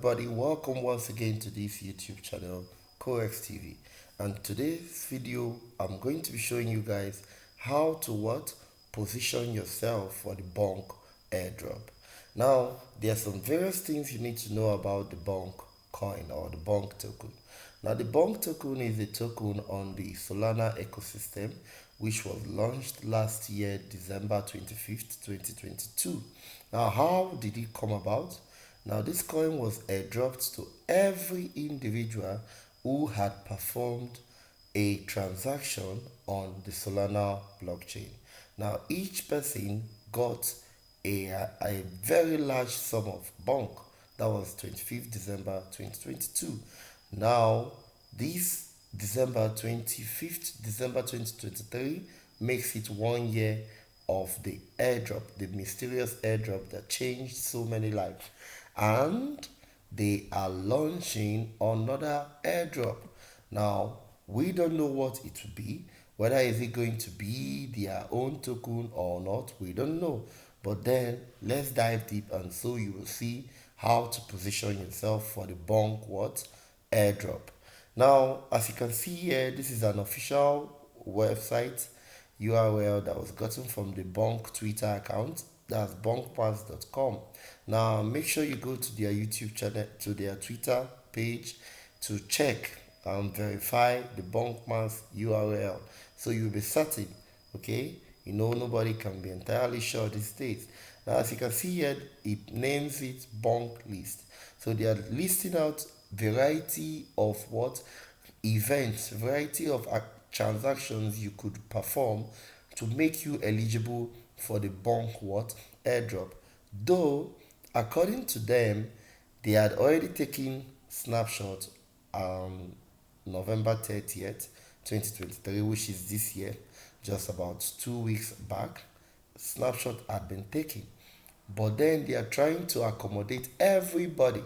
everybody, welcome once again to this YouTube channel, Corex TV. And today's video, I'm going to be showing you guys how to position yourself for the Bonk airdrop. Now, there are some various things you need to know about the Bonk coin or the Bonk token. Now, the Bonk token is a token on the Solana ecosystem, which was launched last year, December 25th, 2022. Now, how did it come about? Now, this coin was airdropped to every individual who had performed a transaction on the Solana blockchain. Now, each person got a very large sum of Bonk. That was 25th December 2022. Now, this December 2023 makes it 1 year of the airdrop, the mysterious airdrop that changed so many lives. And they are launching another airdrop. Now, we don't know what it will be. Whether is it going to be their own token or not, we don't know. But then let's dive deep, and so you will see how to position yourself for the Bonk airdrop. Now, as you can see here, this is an official website URL that was gotten from the Bonk Twitter account. That's bonkpass.com. Now, make sure you go to their YouTube channel, to their Twitter page to check and verify the Bonkpass URL. So you'll be certain, okay? Nobody can be entirely sure these days. Now, as you can see here, it names it Bonk list. So they are listing out variety of events, variety of transactions you could perform to make you eligible for the Bonk airdrop. Though, according to them, they had already taken snapshot November 30th, 2023, which is this year, just about 2 weeks back. Snapshot had been taken. But then they are trying to accommodate everybody.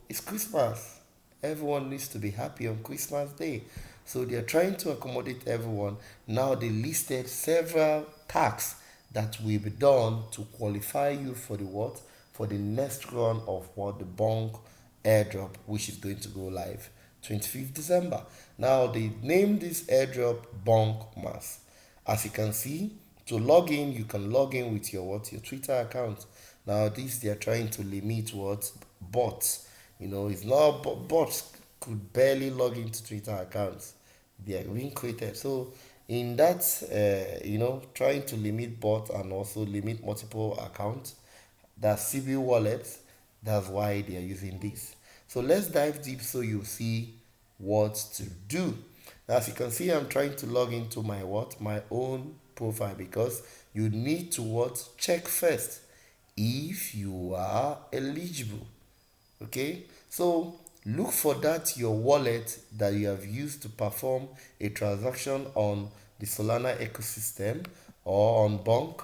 It's Christmas. Everyone needs to be happy on Christmas Day. So they are trying to accommodate everyone. Now they listed several tasks that will be done to qualify you for for the next run of the Bonk airdrop, which is going to go live 25th December. Now they named this airdrop Bonk Mass. As you can see, to log in, you can log in with your Twitter account. Now this, they are trying to limit bots. It's not bots could barely log into Twitter accounts. They are being created. So in that, trying to limit bots and also limit multiple accounts, that's CB wallets. That's why they are using this. So let's dive deep so you see what to do. Now, as you can see, I'm trying to log into my own profile, because you need to check first if you are eligible. Okay, so look for that your wallet that you have used to perform a transaction on the Solana ecosystem or on Bonk.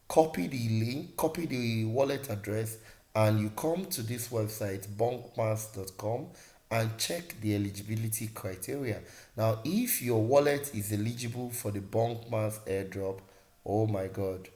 Copy the link, copy the wallet address, and you come to this website bonkpass.com and check the eligibility criteria. Now, if your wallet is eligible for the Bonkpass airdrop, oh my god,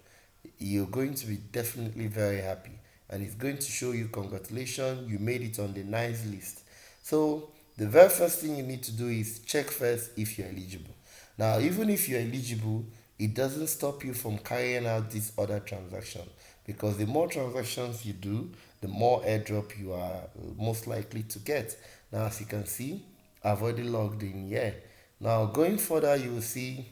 you're going to be definitely very happy, and it's going to show you congratulations, you made it on the nice list. So the very first thing you need to do is check first if you're eligible. Now, even if you're eligible, it doesn't stop you from carrying out this other transaction, because the more transactions you do, the more airdrop you are most likely to get. Now, as you can see, I've already logged in here. Now, going further, you will see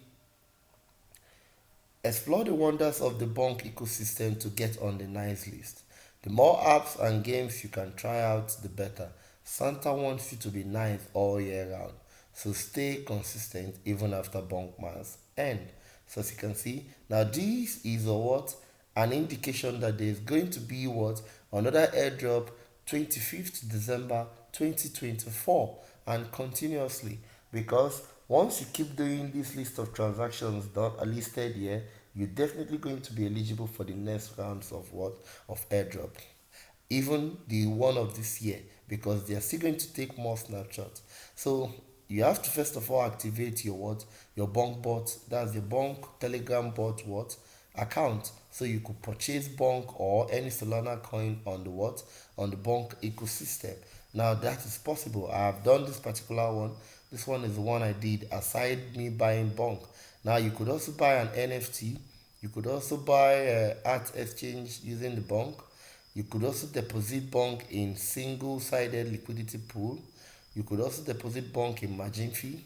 explore the wonders of the Bonk ecosystem to get on the nice list. The more apps and games you can try out, the better. Santa wants you to be nice all year round, so stay consistent even after Bonk months end. So as you can see, now this is an indication that there is going to be another airdrop 25th December 2024 and continuously, because once you keep doing this list of transactions listed here, you're definitely going to be eligible for the next rounds of airdrop, even the one of this year, because they are still going to take more snapshots. So you have to first of all activate your Bonk bot. That's the Bonk Telegram bot account. So you could purchase Bonk or any Solana coin on the what? On the Bonk ecosystem. Now that is possible. I have done this particular one. This one is the one I did aside me buying Bonk. Now you could also buy an NFT. You could also buy art exchange using the Bonk. You could also deposit Bonk in single-sided liquidity pool. You could also deposit Bonk in margin fee.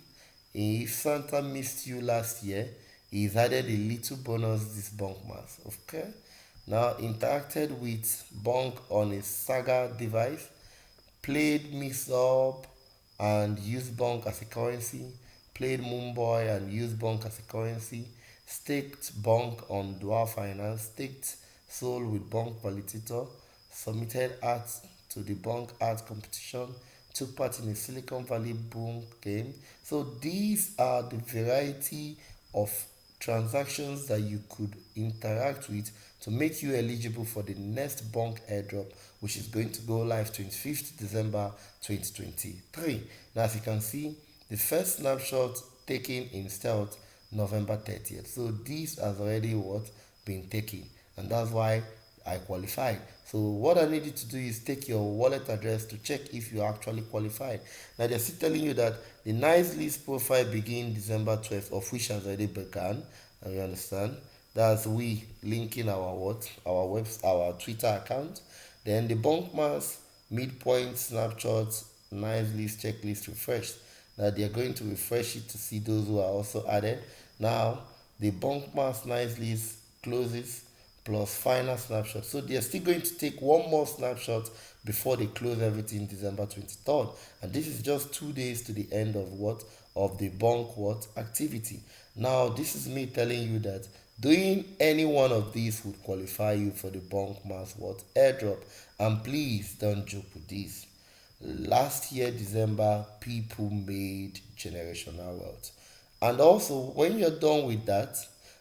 If Santa missed you last year, he's added a little bonus this Bonk mass. Okay. Now interacted with Bonk on a Saga device, played Mix Up and used Bonk as a currency, played Moonboy and used Bonk as a currency, staked Bonk on Dual Finance, staked Soul with Bonk Validator, submitted art to the Bonk art competition, took part in a Silicon Valley Boom game. So these are the variety of transactions that you could interact with to make you eligible for the next Bonk airdrop, which is going to go live 25th December 2023. Now, as you can see, the first snapshot taken in stealth November 30th. So this has already what been taken, and that's why I qualified. So what I need you to do is take your wallet address to check if you are actually qualified. Now they're still telling you that the nice list profile begin December 12th, of which has already begun. And you understand? That's we linking our what? Our Twitter account. Then the bunk mass, midpoint snapshots, nice list, checklist refreshed. Now they are going to refresh it to see those who are also added. Now the bunk mass nice list closes plus final snapshot. So they are still going to take one more snapshot before they close everything December 23rd. And this is just 2 days to the end of what? Of the Bonk what activity. Now this is me telling you that doing any one of these would qualify you for the Bonk Mass what airdrop. And please don't joke with this. Last year December, people made generational wealth. And also, when you're done with that,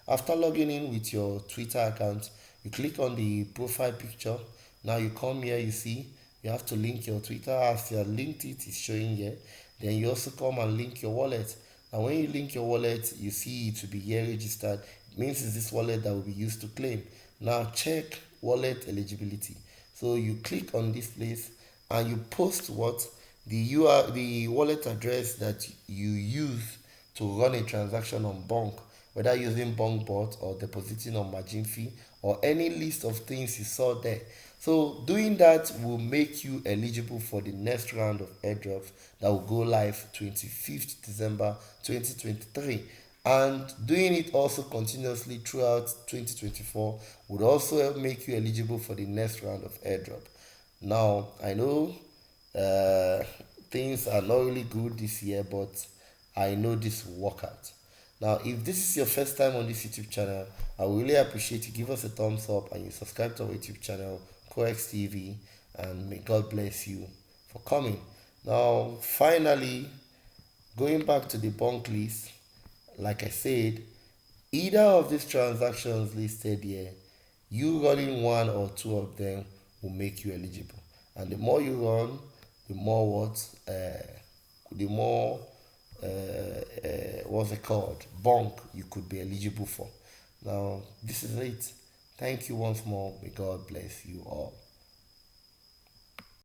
after logging in with your Twitter account, you click on the profile picture. Now you come here, you see, you have to link your Twitter. As you have linked it, it's showing here. Then you also come and link your wallet. Now when you link your wallet, you see it will be here registered. It means it's this wallet that will be used to claim. Now check wallet eligibility. So you click on this place and you post what the wallet address that you use to run a transaction on Bonk, whether using Bonk bot or depositing on margin fee or any list of things you saw there. So doing that will make you eligible for the next round of airdrops that will go live 25th December 2023. And doing it also continuously throughout 2024 would also help make you eligible for the next round of airdrop. Now, I know uh, things are not really good this year, but I know this will work out. Now, if this is your first time on this YouTube channel, I would really appreciate you give us a thumbs up and you subscribe to our YouTube channel, Coex TV, and may God bless you for coming. Now, finally, going back to the bunk list, like I said, either of these transactions listed here, you running one or two of them will make you eligible. And the more you run, the more the more what's it called? Bonk you could be eligible for. Now, this is it. Thank you once more. May God bless you all.